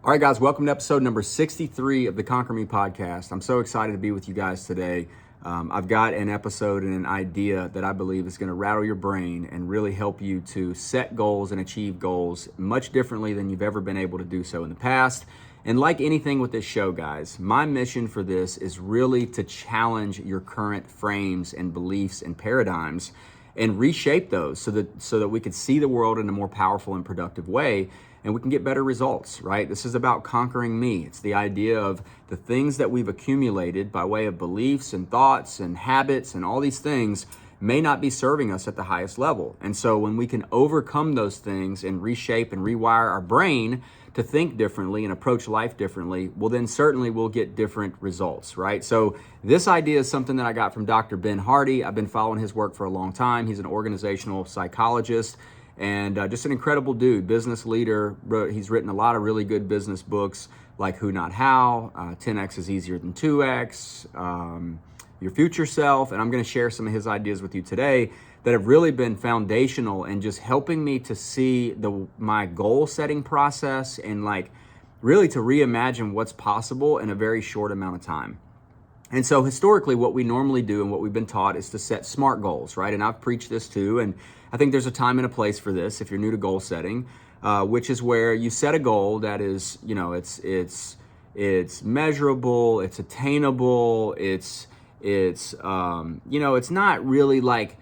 All right, guys, welcome to episode number 63 of the Conquer Me podcast. I'm so excited to be with you guys today. I've got an episode and an idea that I believe is going to rattle your brain and really help you to set goals and achieve goals much differently than you've ever been able to do so in the past. And like anything with this show, guys, my mission for this is really to challenge your current frames and beliefs and paradigms and reshape those so that we could see the world in a more powerful and productive way, and we can get better results, right? This is about conquering me. It's the idea of the things that we've accumulated by way of beliefs and thoughts and habits and all these things may not be serving us at the highest level. And so when we can overcome those things and reshape and rewire our brain to think differently and approach life differently, well, then certainly we'll get different results, right? So this idea is something that I got from Dr. Ben Hardy. I've been following his work for a long time. He's an organizational psychologist and just an incredible dude, business leader. He's written a lot of really good business books like Who Not How, 10X is Easier Than 2X, Your Future Self. And I'm going to share some of his ideas with you today that have really been foundational and just helping me to see my goal setting process and really to reimagine what's possible in a very short amount of time. And so historically, what we normally do and what we've been taught is to set SMART goals, right? And I've preached this too. And I think there's a time and a place for this if you're new to goal setting, which is where you set a goal that is, it's measurable, it's attainable, it's not really like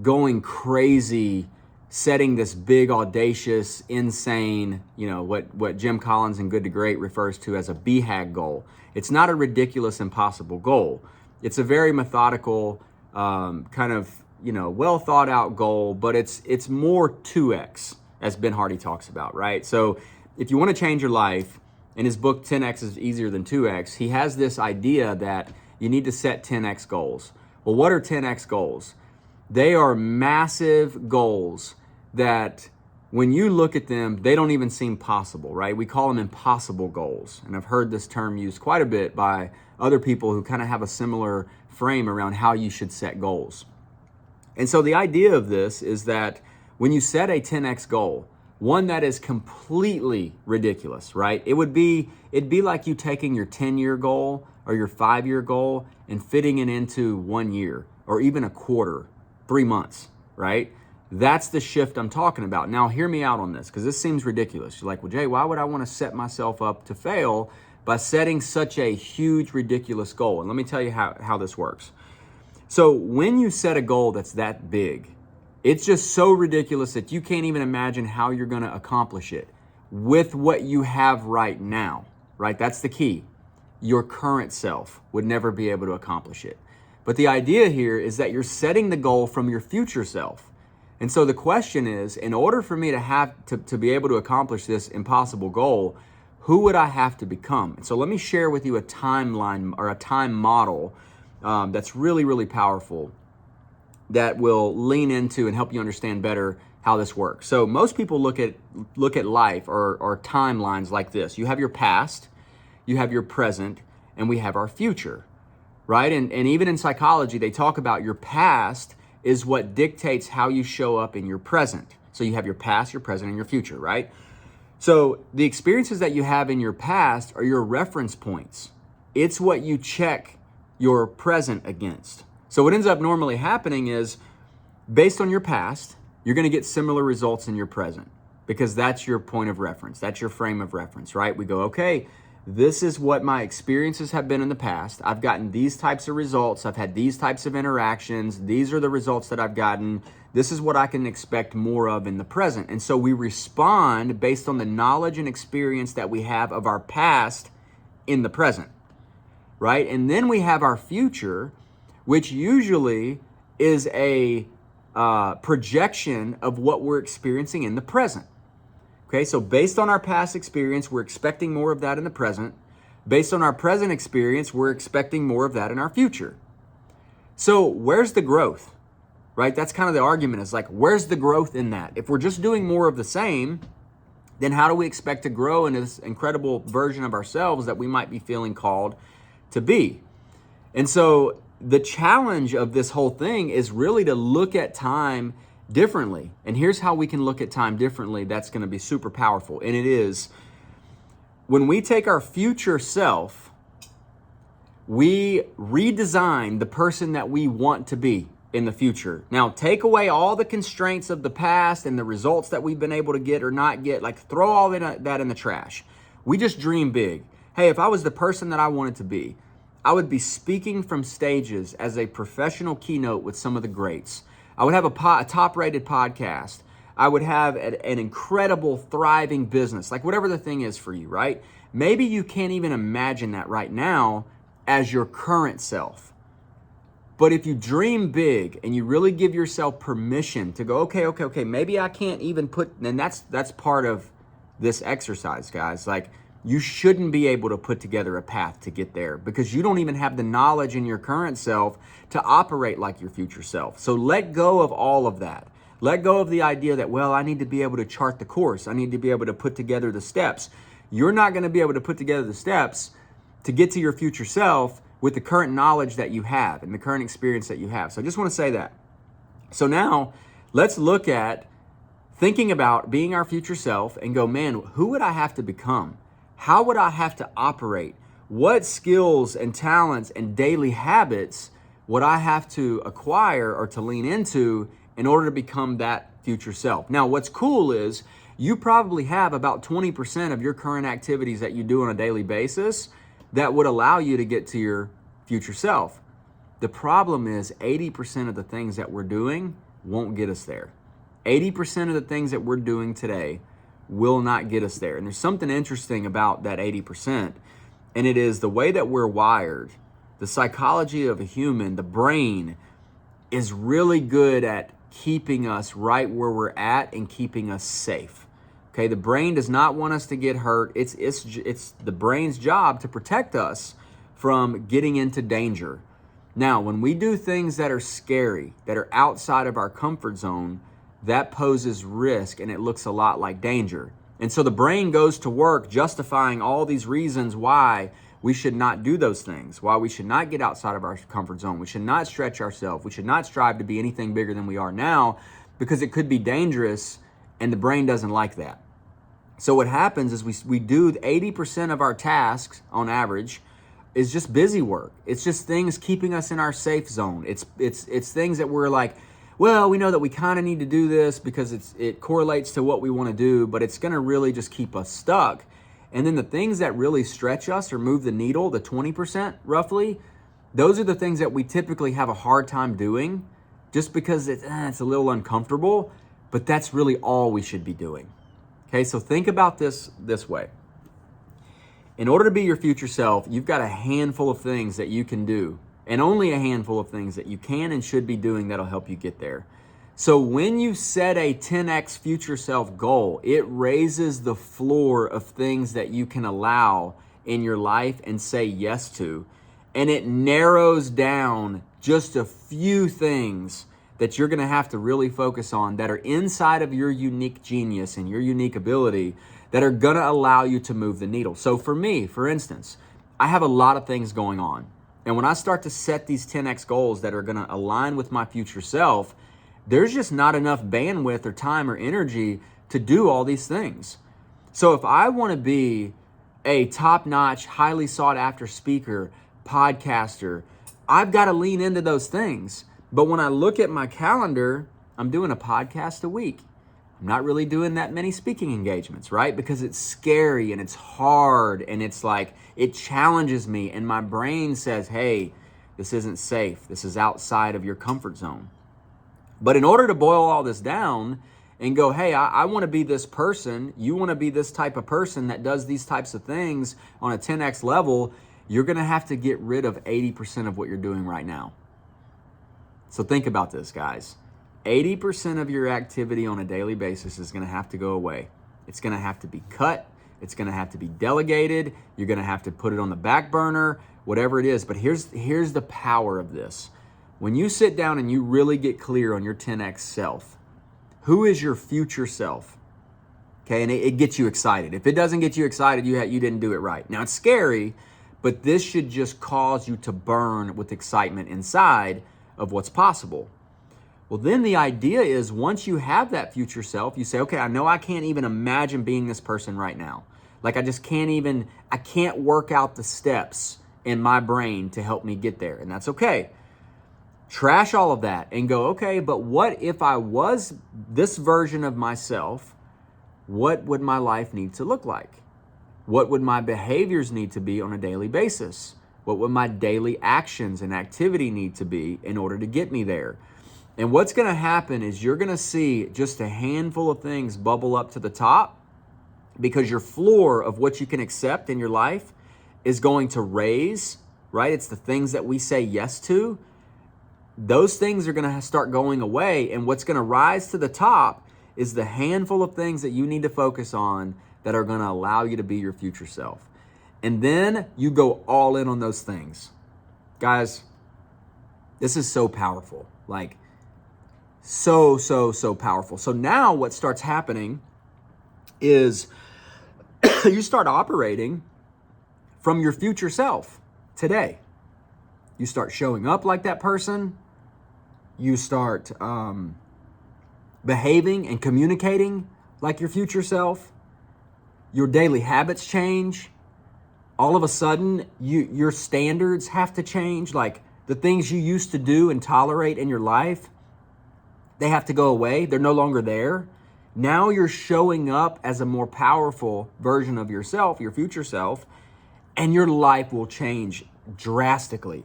going crazy, setting this big, audacious, insane, what Jim Collins in Good to Great refers to as a BHAG goal. It's not a ridiculous, impossible goal. It's a very methodical, well thought out goal, but it's more 2X, as Ben Hardy talks about, right? So if you want to change your life, in his book 10X is Easier Than 2X, he has this idea that you need to set 10X goals. Well, what are 10X goals? They are massive goals that when you look at them, they don't even seem possible, right? We call them impossible goals. And I've heard this term used quite a bit by other people who kind of have a similar frame around how you should set goals. And so the idea of this is that when you set a 10X goal, one that is completely ridiculous, right? It'd be like you taking your 10-year goal or your 5-year goal and fitting it into 1 year or even a quarter, 3 months, right? That's the shift I'm talking about. Now, hear me out on this because this seems ridiculous. You're like, well, Jay, why would I want to set myself up to fail by setting such a huge, ridiculous goal? And let me tell you how this works. So when you set a goal that's that big, it's just so ridiculous that you can't even imagine how you're going to accomplish it with what you have right now, right? That's the key. Your current self would never be able to accomplish it. But the idea here is that you're setting the goal from your future self. And so the question is, in order for me to be able to accomplish this impossible goal, who would I have to become? And so let me share with you a timeline or a time model that's really, really powerful that will lean into and help you understand better how this works. So most people look at life or timelines like this. You have your past, you have your present, and we have our future, right? And even in psychology, they talk about your past is what dictates how you show up in your present. So you have your past, your present, and your future, right? So the experiences that you have in your past are your reference points. It's what you check your present against. So what ends up normally happening is, based on your past, you're going to get similar results in your present because that's your point of reference. That's your frame of reference, right? We go, okay, this is what my experiences have been in the past. I've gotten these types of results. I've had these types of interactions. These are the results that I've gotten. This is what I can expect more of in the present. And so we respond based on the knowledge and experience that we have of our past in the present, right? And then we have our future, which usually is a projection of what we're experiencing in the present. Okay, so based on our past experience, we're expecting more of that in the present. Based on our present experience, we're expecting more of that in our future. So where's the growth, right? That's kind of the argument, is like, where's the growth in that? If we're just doing more of the same, then how do we expect to grow in this incredible version of ourselves that we might be feeling called to be? And so the challenge of this whole thing is really to look at time differently. And here's how we can look at time differently that's going to be super powerful. And it is, when we take our future self, we redesign the person that we want to be in the future. Now, take away all the constraints of the past and the results that we've been able to get or not get, like throw all that in the trash. We just dream big. Hey, if I was the person that I wanted to be, I would be speaking from stages as a professional keynote with some of the greats. I would have a top-rated podcast. I would have an incredible, thriving business, like whatever the thing is for you, right? Maybe you can't even imagine that right now as your current self. But if you dream big and you really give yourself permission to go, okay, maybe I can't even put, and that's part of this exercise, guys. Like, you shouldn't be able to put together a path to get there because you don't even have the knowledge in your current self to operate like your future self. So let go of all of that. Let go of the idea that, well, I need to be able to chart the course. I need to be able to put together the steps. You're not going to be able to put together the steps to get to your future self with the current knowledge that you have and the current experience that you have. So I just want to say that. So now let's look at thinking about being our future self and go, man, who would I have to become? How would I have to operate? What skills and talents and daily habits would I have to acquire or to lean into in order to become that future self? Now, what's cool is you probably have about 20% of your current activities that you do on a daily basis that would allow you to get to your future self. The problem is 80% of the things that we're doing won't get us there. 80% of the things that we're doing today will not get us there. And there's something interesting about that 80%, and it is the way that we're wired. The psychology of a human, the brain, is really good at keeping us right where we're at and keeping us safe. Okay, the brain does not want us to get hurt. It's the brain's job to protect us from getting into danger. Now, when we do things that are scary, that are outside of our comfort zone, that poses risk and it looks a lot like danger. And so the brain goes to work justifying all these reasons why we should not do those things, why we should not get outside of our comfort zone. We should not stretch ourselves. We should not strive to be anything bigger than we are now because it could be dangerous, and the brain doesn't like that. So what happens is we do 80% of our tasks on average is just busy work. It's just things keeping us in our safe zone. It's things that we're like, well, we know that we kind of need to do this because it correlates to what we want to do, but it's going to really just keep us stuck. And then the things that really stretch us or move the needle, the 20% roughly, those are the things that we typically have a hard time doing just because it's a little uncomfortable, but that's really all we should be doing. Okay, so think about this way. In order to be your future self, you've got a handful of things that you can do, and only a handful of things that you can and should be doing that'll help you get there. So when you set a 10x future self goal, it raises the floor of things that you can allow in your life and say yes to, and it narrows down just a few things that you're going to have to really focus on that are inside of your unique genius and your unique ability that are going to allow you to move the needle. So for me, for instance, I have a lot of things going on. And when I start to set these 10x goals that are going to align with my future self, there's just not enough bandwidth or time or energy to do all these things. So if I want to be a top-notch, highly sought-after speaker, podcaster, I've got to lean into those things. But when I look at my calendar, I'm doing a podcast a week. I'm not really doing that many speaking engagements, right? Because it's scary and it's hard and it's like, it challenges me and my brain says, hey, this isn't safe. This is outside of your comfort zone. But in order to boil all this down and go, hey, I want to be this person, you want to be this type of person that does these types of things on a 10x level, you're going to have to get rid of 80% of what you're doing right now. So think about this, guys. 80% of your activity on a daily basis is going to have to go away. It's going to have to be cut. It's going to have to be delegated. You're going to have to put it on the back burner, whatever it is. But here's the power of this. When you sit down and you really get clear on your 10x self, who is your future self? Okay, and it gets you excited. If it doesn't get you excited, you didn't do it right. Now, it's scary, but this should just cause you to burn with excitement inside of what's possible. Well, then the idea is once you have that future self, you say, okay, I know I can't even imagine being this person right now. Like I can't work out the steps in my brain to help me get there. And that's okay. Trash all of that and go, okay, but what if I was this version of myself? What would my life need to look like? What would my behaviors need to be on a daily basis? What would my daily actions and activity need to be in order to get me there? And what's going to happen is you're going to see just a handful of things bubble up to the top, because your floor of what you can accept in your life is going to raise, right? It's the things that we say yes to. Those things are going to start going away. And what's going to rise to the top is the handful of things that you need to focus on that are going to allow you to be your future self. And then you go all in on those things. Guys, this is so powerful. Like, so powerful. So now what starts happening is you start operating from your future self today. You start showing up like that person. You start behaving and communicating like your future self. Your daily habits change. All of a sudden, your standards have to change. Like the things you used to do and tolerate in your life, they have to go away. They're no longer there. Now you're showing up as a more powerful version of yourself, your future self, and your life will change drastically.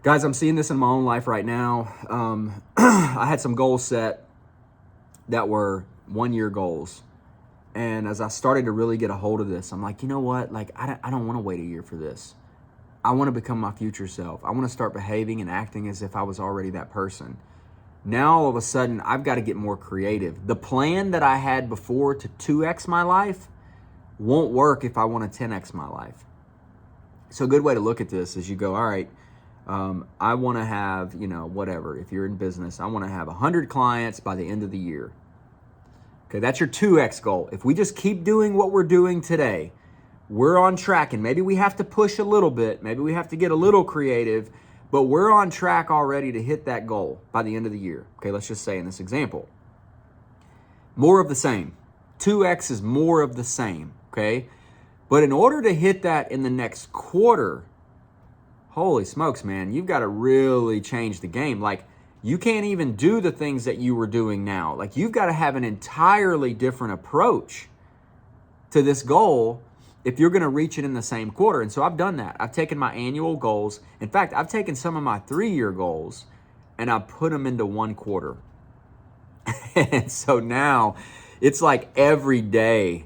Guys, I'm seeing this in my own life right now. I had some goals set that were 1-year goals. And as I started to really get a hold of this, I'm like, you know what? Like, I don't want to wait a year for this. I want to become my future self. I want to start behaving and acting as if I was already that person. Now, all of a sudden, I've got to get more creative. The plan that I had before to 2x my life won't work if I want to 10x my life. So a good way to look at this is you go, all right, I want to have, whatever. If you're in business, I want to have 100 clients by the end of the year. Okay, that's your 2x goal. If we just keep doing what we're doing today, we're on track. And maybe we have to push a little bit. Maybe we have to get a little creative. But we're on track already to hit that goal by the end of the year. Okay, let's just say in this example. More of the same. 2x is more of the same, okay? But in order to hit that in the next quarter, holy smokes, man, you've got to really change the game. Like, you can't even do the things that you were doing now. Like, you've got to have an entirely different approach to this goal if you're going to reach it in the same quarter. And so I've done that. I've taken my annual goals. In fact, I've taken some of my 3-year goals and I've put them into 1 quarter. And so now it's like every day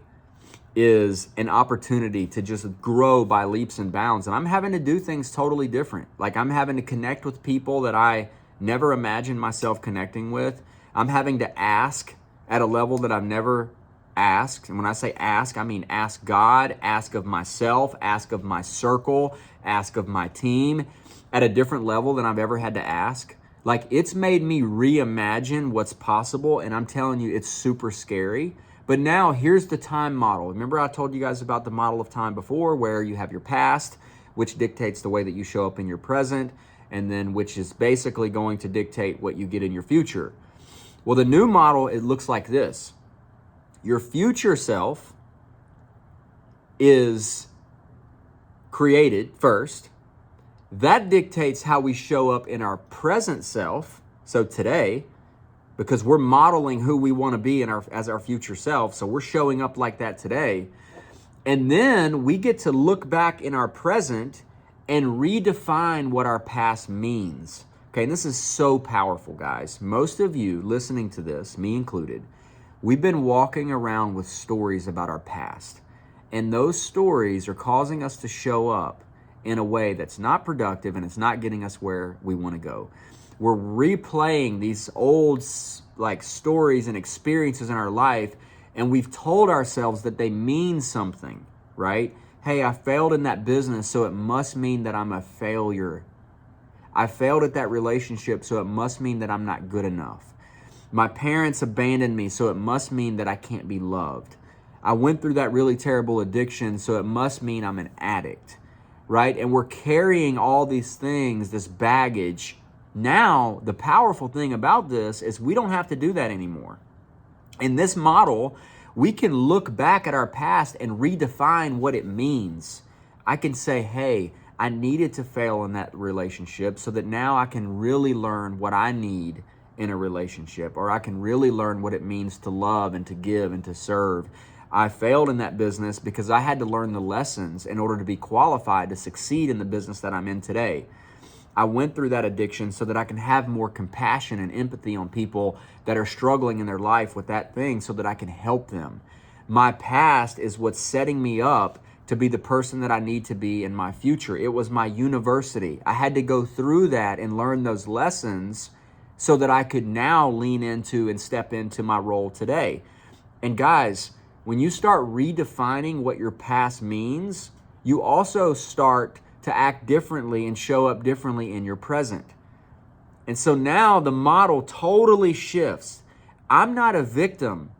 is an opportunity to just grow by leaps and bounds. And I'm having to do things totally different. Like, I'm having to connect with people that I never imagined myself connecting with. I'm having to ask at a level that I've never asked. And when I say ask, I mean ask God, ask of myself, ask of my circle, ask of my team at a different level than I've ever had to ask. Like, it's made me reimagine what's possible. And I'm telling you, it's super scary. But now here's the time model. Remember I told you guys about the model of time before, where you have your past, which dictates the way that you show up in your present, and then which is basically going to dictate what you get in your future. Well, the new model, it looks like this. Your future self is created first. That dictates how we show up in our present self. So today, because we're modeling who we want to be as our future self. So we're showing up like that today. And then we get to look back in our present and redefine what our past means. Okay, and this is so powerful, guys. Most of you listening to this, me included, we've been walking around with stories about our past. And those stories are causing us to show up in a way that's not productive and it's not getting us where we want to go. We're replaying these old stories and experiences in our life, and we've told ourselves that they mean something, right? Hey, I failed in that business, so it must mean that I'm a failure. I failed at that relationship, so it must mean that I'm not good enough. My parents abandoned me, so it must mean that I can't be loved. I went through that really terrible addiction, so it must mean I'm an addict, right? And we're carrying all these things, this baggage. Now, the powerful thing about this is we don't have to do that anymore. In this model, we can look back at our past and redefine what it means. I can say, hey, I needed to fail in that relationship so that now I can really learn what I need in a relationship, or I can really learn what it means to love and to give and to serve. I failed in that business because I had to learn the lessons in order to be qualified to succeed in the business that I'm in today. I went through that addiction so that I can have more compassion and empathy on people that are struggling in their life with that thing so that I can help them. My past is what's setting me up to be the person that I need to be in my future. It was my university. I had to go through that and learn those lessons so that I could now lean into and step into my role today. And guys, when you start redefining what your past means, you also start to act differently and show up differently in your present. And so now the model totally shifts. I'm not a victim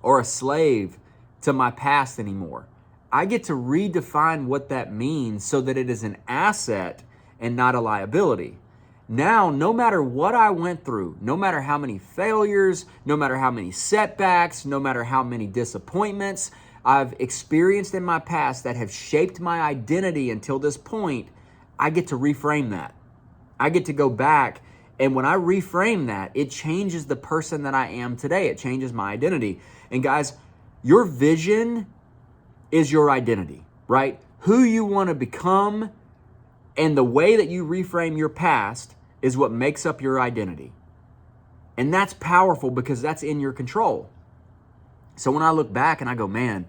or a slave to my past anymore. I get to redefine what that means so that it is an asset and not a liability. Now, no matter what I went through, no matter how many failures, no matter how many setbacks, no matter how many disappointments I've experienced in my past that have shaped my identity until this point, I get to reframe that. I get to go back, and when I reframe that, it changes the person that I am today. It changes my identity. And guys, your vision is your identity, right? Who you want to become and the way that you reframe your past is what makes up your identity. And that's powerful because that's in your control. So when I look back and I go, man,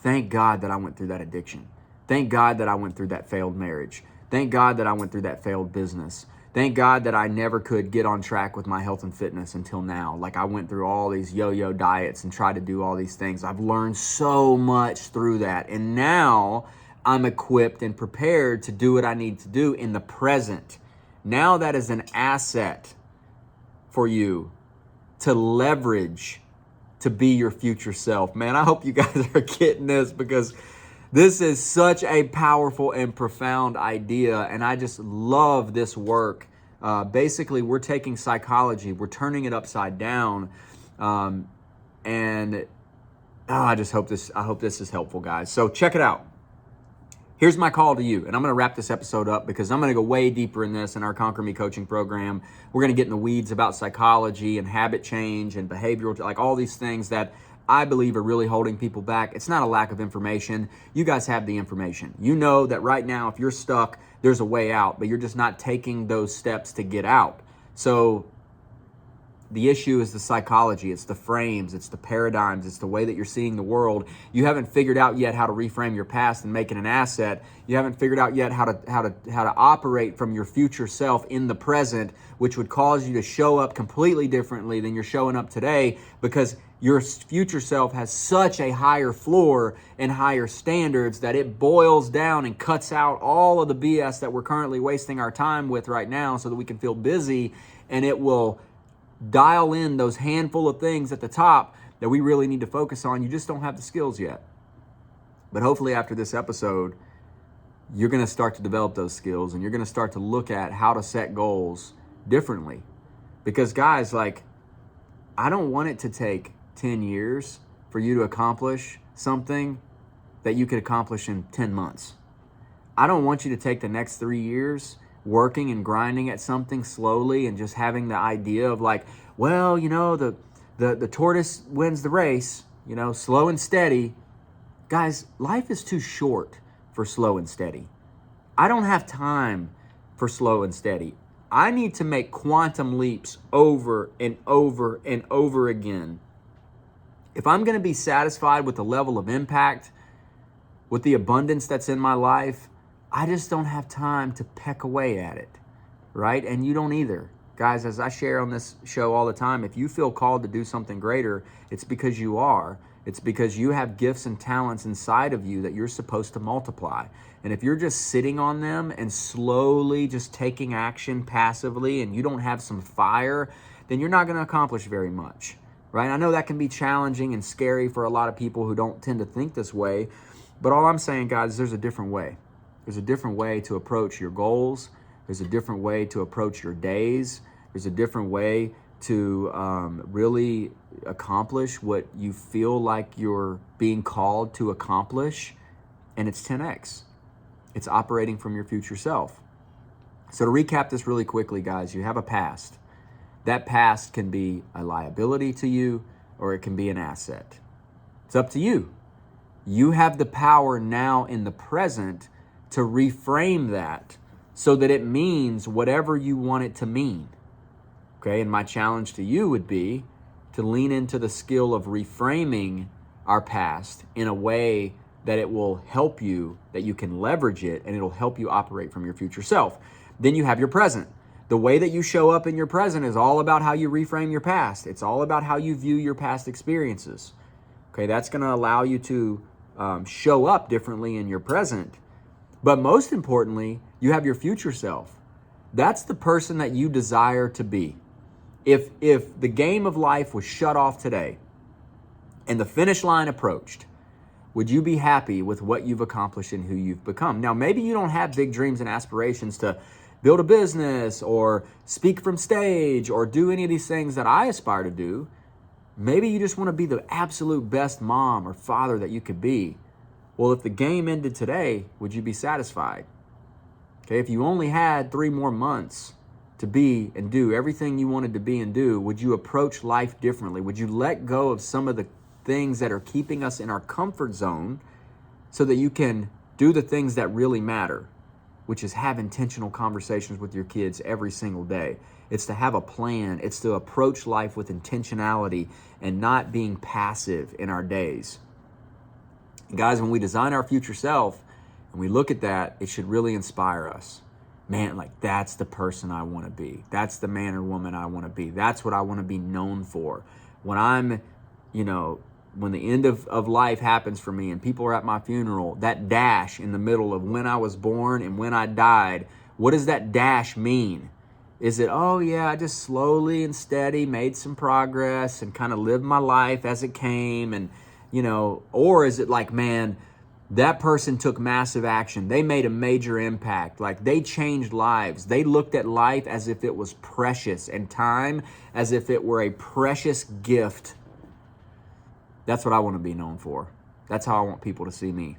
thank God that I went through that addiction. Thank God that I went through that failed marriage. Thank God that I went through that failed business. Thank God that I never could get on track with my health and fitness until now. Like I went through all these yo-yo diets and tried to do all these things. I've learned so much through that. And now I'm equipped and prepared to do what I need to do in the present. Now that is an asset for you to leverage to be your future self. Man, I hope you guys are getting this because this is such a powerful and profound idea, and I just love this work. Basically, we're taking psychology, we're turning it upside down, and I hope this is helpful, guys. So check it out. Here's my call to you, and I'm going to wrap this episode up because I'm going to go way deeper in this in our Conquer Me coaching program. We're going to get in the weeds about psychology and habit change and behavioral, like all these things that I believe are really holding people back. It's not a lack of information. You guys have the information. You know that right now, if you're stuck, there's a way out, but you're just not taking those steps to get out. So the issue is the psychology, it's the frames, it's the paradigms, it's the way that you're seeing the world. You haven't figured out yet how to reframe your past and make it an asset. You haven't figured out yet how to operate from your future self in the present, which would cause you to show up completely differently than you're showing up today because your future self has such a higher floor and higher standards that it boils down and cuts out all of the BS that we're currently wasting our time with right now so that we can feel busy, and it will dial in those handful of things at the top that we really need to focus on. You just don't have the skills yet. But hopefully after this episode, you're going to start to develop those skills and you're going to start to look at how to set goals differently. Because guys, like, I don't want it to take 10 years for you to accomplish something that you could accomplish in 10 months. I don't want you to take the next 3 years working and grinding at something slowly and just having the idea of like, well, you know, the tortoise wins the race, you know, slow and steady. Guys, life is too short for slow and steady. I don't have time for slow and steady. I need to make quantum leaps over and over and over again. If I'm going to be satisfied with the level of impact, with the abundance that's in my life, I just don't have time to peck away at it, right? And you don't either. Guys, as I share on this show all the time, if you feel called to do something greater, it's because you are. It's because you have gifts and talents inside of you that you're supposed to multiply. And if you're just sitting on them and slowly just taking action passively and you don't have some fire, then you're not going to accomplish very much, right? I know that can be challenging and scary for a lot of people who don't tend to think this way, but all I'm saying, guys, is there's a different way. There's a different way to approach your goals. There's a different way to approach your days. There's a different way to really accomplish what you feel like you're being called to accomplish, and it's 10x. It's operating from your future self. So to recap this really quickly, guys, you have a past. That past can be a liability to you, or it can be an asset. It's up to you. You have the power now in the present to reframe that so that it means whatever you want it to mean. Okay, and my challenge to you would be to lean into the skill of reframing our past in a way that it will help you, that you can leverage it, and it'll help you operate from your future self. Then you have your present. The way that you show up in your present is all about how you reframe your past. It's all about how you view your past experiences. Okay, that's going to allow you to show up differently in your present. But most importantly, you have your future self. That's the person that you desire to be. If the game of life was shut off today and the finish line approached, would you be happy with what you've accomplished and who you've become? Now, maybe you don't have big dreams and aspirations to build a business or speak from stage or do any of these things that I aspire to do. Maybe you just want to be the absolute best mom or father that you could be. Well, if the game ended today, would you be satisfied? Okay, if you only had 3 more months to be and do everything you wanted to be and do, would you approach life differently? Would you let go of some of the things that are keeping us in our comfort zone so that you can do the things that really matter, which is have intentional conversations with your kids every single day? It's to have a plan. It's to approach life with intentionality and not being passive in our days. And guys, when we design our future self and we look at that, it should really inspire us. Man, like that's the person I want to be. That's the man or woman I want to be. That's what I want to be known for. When I'm, when the end of life happens for me and people are at my funeral, that dash in the middle of when I was born and when I died, what does that dash mean? Is it, oh yeah, I just slowly and steady made some progress and kind of lived my life as it came and, or is it like, man, that person took massive action. They made a major impact. Like they changed lives. They looked at life as if it was precious and time as if it were a precious gift. That's what I want to be known for. That's how I want people to see me.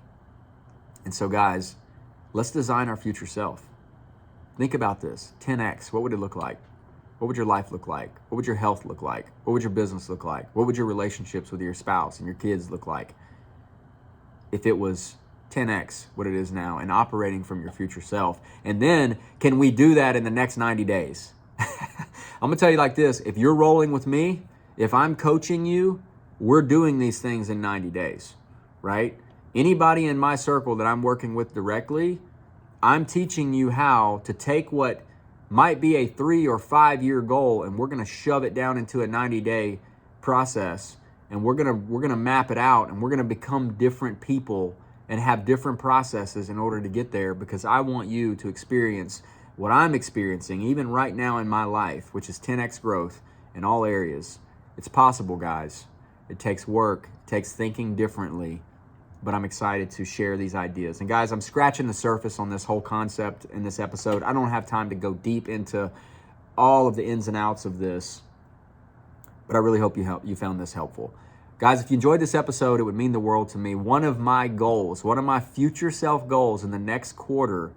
And so guys, let's design our future self. Think about this. 10x, what would it look like? What would your life look like? What would your health look like? What would your business look like? What would your relationships with your spouse and your kids look like if it was 10x what it is now and operating from your future self? And then can we do that in the next 90 days? I'm gonna tell you like this, if you're rolling with me, if I'm coaching you, we're doing these things in 90 days, right? Anybody in my circle that I'm working with directly, I'm teaching you how to take what might be a 3 or 5 year goal and we're gonna shove it down into a 90-day process, and we're gonna map it out, and we're gonna become different people and have different processes in order to get there, because I want you to experience what I'm experiencing even right now in my life, which is 10x growth in all areas. It's possible, guys. It takes work, it takes thinking differently, but I'm excited to share these ideas. And guys, I'm scratching the surface on this whole concept in this episode. I don't have time to go deep into all of the ins and outs of this, but I really hope you found this helpful. Guys, if you enjoyed this episode, it would mean the world to me. One of my goals, one of my future self goals in the next quarter,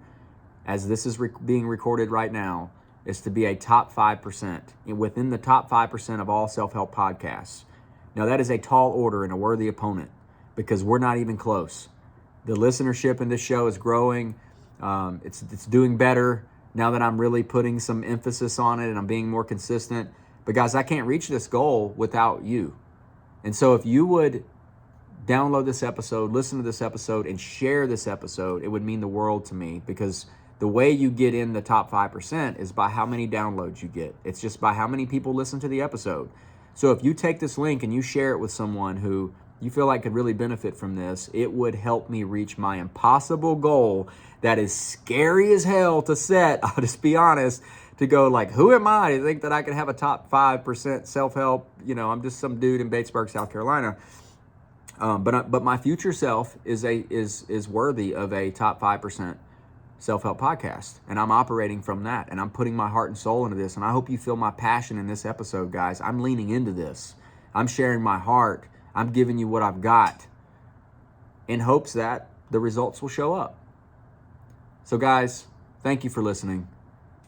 as this is being recorded right now, is to be a top 5%, within the top 5% of all self-help podcasts. Now, that is a tall order and a worthy opponent, because we're not even close. The listenership in this show is growing. It's doing better now that I'm really putting some emphasis on it and I'm being more consistent. But guys, I can't reach this goal without you. And so if you would download this episode, listen to this episode, and share this episode, it would mean the world to me, because the way you get in the top 5% is by how many downloads you get. It's just by how many people listen to the episode. So if you take this link and you share it with someone who you feel like could really benefit from this, it would help me reach my impossible goal that is scary as hell to set. I'll just be honest, to go like, who am I to think that I could have a top 5% self-help? I'm just some dude in Batesburg, South Carolina. But my future self is worthy of a top 5% self-help podcast. And I'm operating from that. And I'm putting my heart and soul into this. And I hope you feel my passion in this episode, guys. I'm leaning into this. I'm sharing my heart. I'm giving you what I've got in hopes that the results will show up. So guys, thank you for listening.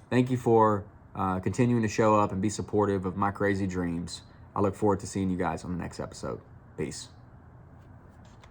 Thank you for continuing to show up and be supportive of my crazy dreams. I look forward to seeing you guys on the next episode. Peace.